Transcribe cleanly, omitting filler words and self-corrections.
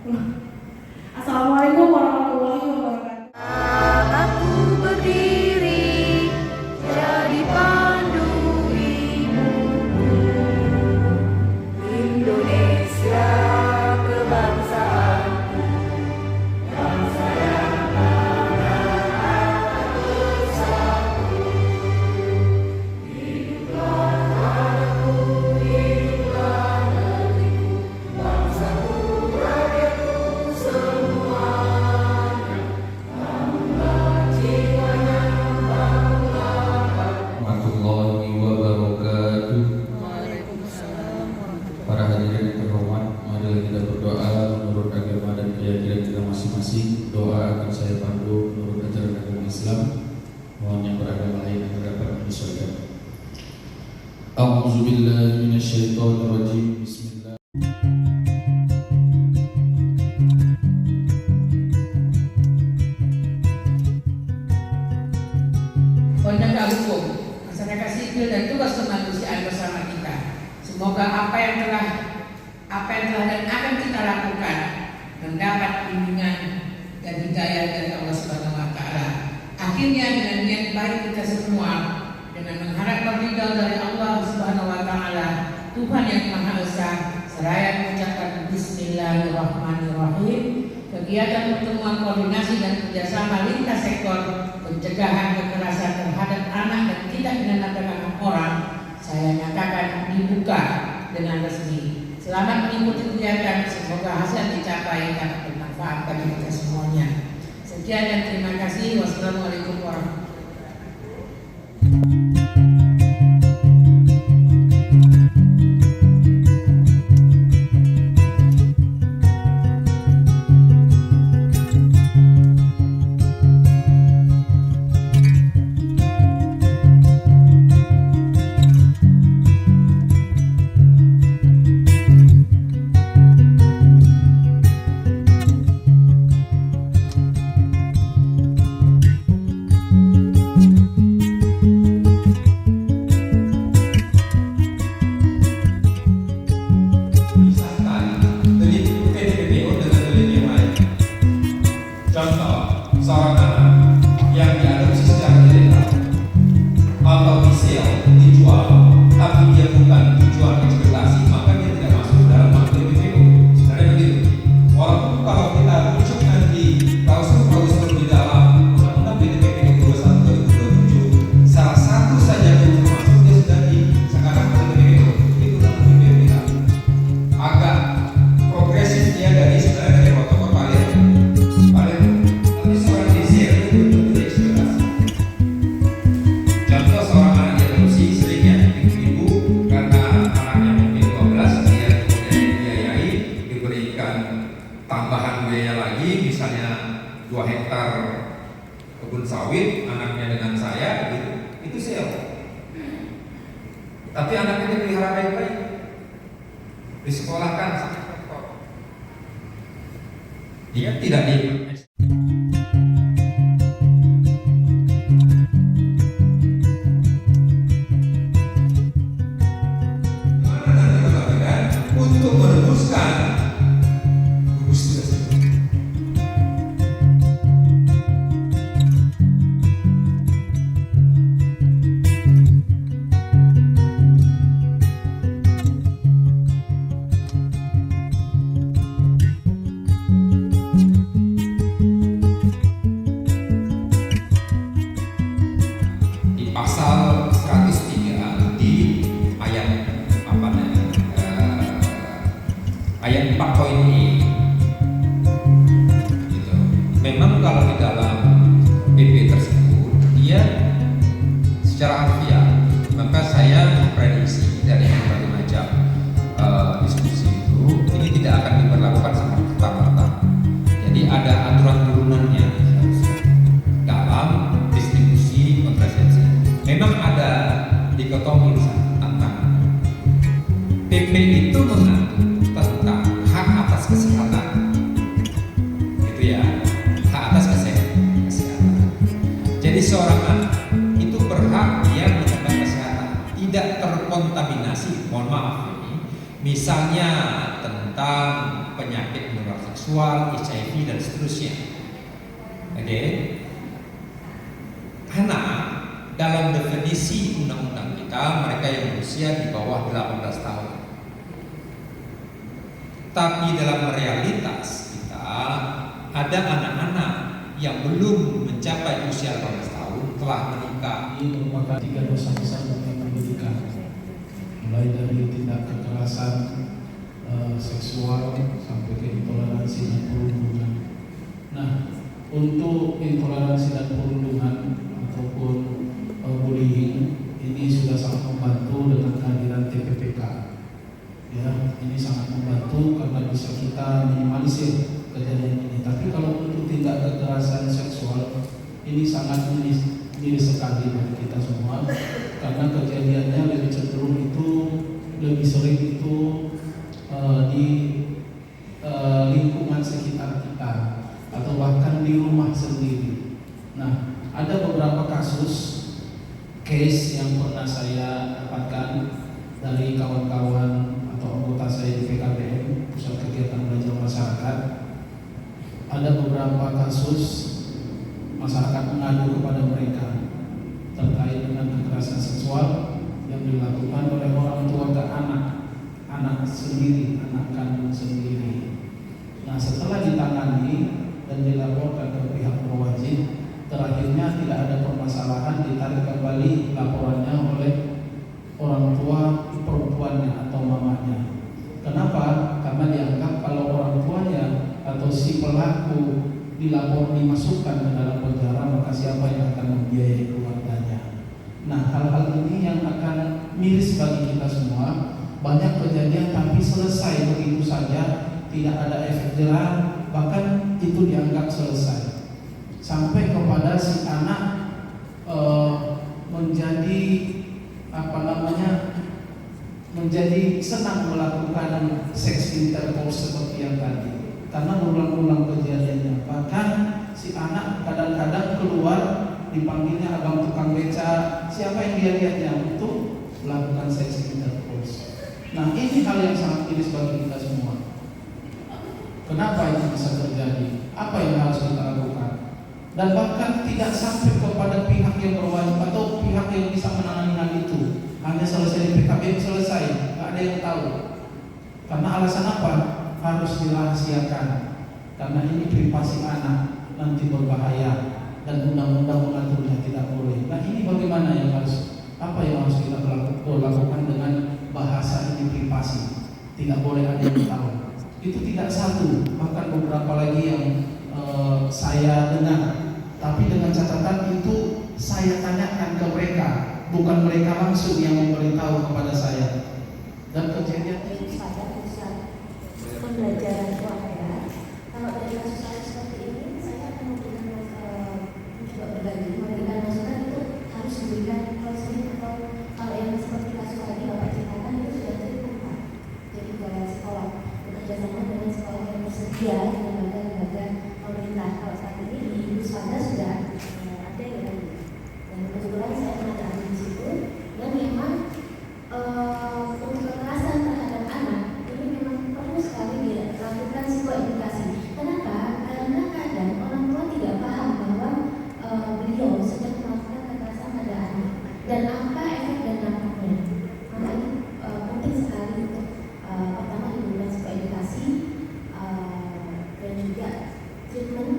Assalamualaikum warahmatullahi wabarakatuh. Aku berdiri jadi pandu ibuku, Indonesia kebangsaanku, bangsa yang mana aku bersatu. Hiduplah tanahku, hiduplah negeriku, bangsaku, rakyatku semuanya. Warahmatullahi wabarakatuh. Para hadirin yang terhormat, mari kita berdoa menurut agama dan keyakinan kita masing-masing. Doa akan saya pandu menurut ajaran agama Islam. Mohon yang beragama lain agar dapat menyesuaikan. A'udzubillahi minasyaitonirrajim. Bismillah. Penegak hukum, masyarakat sipil dan tugas kemanusiaan bersama kita. Semoga apa yang telah dan akan kita lakukan mendapat bimbingan dan hidayah dari Allah Subhanahu wa taala. Akhirnya dengan niat baik kita semua, dengan mengharap ridha dari Allah Subhanahu wa taala, Tuhan yang Maha Esa, seraya mengucapkan Bismillahirrahmanirrahim. Kegiatan pertemuan koordinasi dan kerjasama lintas sektor pencegahan kekerasan terhadap anak dan tidak pidana perdagangan orang saya nyatakan dibuka dengan resmi. Selamat mengikuti kegiatan, semoga hasil yang dicapai dapat bermanfaat bagi kita semuanya. Sekian dan terima kasih. Wassalamualaikum warahmatullahi Contoh, seorang anak yang diadopsi secara ilegal atau disewa, dijual, tapi dia bukan tujuan eksploitasi, maka dia tidak masuk dalam materi PPO. Sebenarnya begitu. Walaupun kalau kita rujuk nanti klausul-klausul di dalam Undang-Undang PPO 21/2027, salah satu saja yang masuk dia sudah di sekarang PPO. Itu dalam PPO kita. Agak progresif dia dari sebenarnya dari protokol paling tapi seorang desir itu betul-betul eksploitasi. Contoh seorang anak diadopsi seringnya ibu karena anaknya mungkin 12 dia kemudian dibiayai, diberikan tambahan biaya lagi, misalnya 2 hektar kebun sawit anaknya dengan saya gitu, itu sewa. Tapi anaknya dipelihara baik-baik, disekolahkan sampai top. Dia tidak di untuk merumuskan gugus tugas itu. Di pasal 103 di ayat apa namanya? Ayat 4 poin E gitu. Memang kalau di dalam PP tersebut dia secara harfiah, maka saya memprediksi dari berbagai macam diskusi itu ini tidak akan diberlakukan serta-merta. Jadi ada aturan turunannya dalam distribusi kontrasepsi. Memang ada dikotomi antara PP itu mengatur tentang hak atas kesehatan, gitu ya, hak atas kesehatan. Jadi seorang anak itu berhak dia mendapat kesehatan, tidak terkontaminasi. Mohon maaf ini, misalnya tentang penyakit menular seksual. seksual, HIV dan seterusnya. Oke. Karena dalam definisi undang-undang kita, mereka yang berusia di bawah 18 tahun. Tapi dalam realitas kita ada anak-anak yang belum mencapai usia 18 tahun telah menikah. Ini merupakan 3 dosa besar bagi pendidikan, mulai dari tindak kekerasan seksual sampai ke intoleransi dan perundungan. Nah, untuk intoleransi dan perundungan ataupun bullying ini sudah sangat membantu dengan kehadiran TPPK. Ya, ini sangat membantu karena bisa kita minimalisir kejadian ini. Tapi kalau untuk tindak kekerasan seksual ini sangat miris sekali bagi kita semua, karena kejadiannya lebih cenderung itu lebih sering itu di lingkungan sekitar kita atau bahkan di rumah sendiri. Nah, ada beberapa case yang pernah saya dapatkan dari kawan-kawan atau anggota saya di PKBM, Pusat Kegiatan Belajar Masyarakat. Ada beberapa kasus masyarakat mengadu kepada mereka terkait dengan kekerasan seksual yang dilakukan oleh orang tua ke anak sendiri, anak kandung sendiri. Nah, setelah ditangani dan dilaporkan ke pihak berwajib, terakhirnya tidak ada permasalahan, ditarik kembali laporannya oleh orang tua perempuannya atau mamanya. Kenapa? Karena dianggap kalau orang tuanya atau si pelaku dimasukkan ke dalam penjara, maka siapa yang akan membiayai keluarganya? Nah, hal-hal ini yang akan miris bagi kita semua. Banyak kejadian tapi selesai begitu saja, tidak ada efek jerah, bahkan itu dianggap selesai. Sampai kepada si anak menjadi senang melakukan seks intercourse seperti yang tadi, karena berulang-ulang kejadiannya. Bahkan si anak kadang-kadang keluar dipanggilnya abang tukang beca, siapa yang dia lihatnya untuk melakukan seks intercourse. Nah, ini hal yang sangat miris bagi kita semua. Kenapa itu bisa terjadi? Apa yang harus kita lakukan? Dan bahkan tidak sampai kepada pihak yang berwajib atau pihak yang bisa menangani hal itu. Hanya selesai di PKBM selesai, nggak ada yang tahu. Karena alasan apa? Harus dirahasiakan. Karena ini privasi anak, nanti berbahaya dan undang-undang mengaturnya tidak boleh. Nah, ini bagaimana yang harus kita lakukan dengan bahasa ini privasi? Tidak boleh ada yang tahu. Itu tidak satu, bahkan beberapa lagi yang saya dengar. Tapi dengan catatan itu saya tanyakan ke mereka, bukan mereka langsung yang memberitahu kepada saya. Dan kejadian pada pusat pembelajaran keluarga. Kalau dari kasus seperti ini, saya akan coba memberikan masukan itu harus diberikan counseling, atau kalau yang seperti kasus tadi Bapak ceritakan itu sudah terbuka. Jadi ke sekolah bekerjasama dengan sekolah yang tersedia di lembaga-lembaga pemerintah. Kalau saat ini di Puspada sudah ada ya, dan kebetulan saya pernah ada di situ. Dan memang untuk kekerasan terhadap anak ini memang perlu sekali dilakukan sebuah edukasi. Kenapa? Karena kadang orang tua tidak paham bahwa beliau sedang melakukan kekerasan pada anak dan apa efek dan dampaknya. Maka ini penting sekali untuk pertama diberikan sebuah edukasi dan juga treatment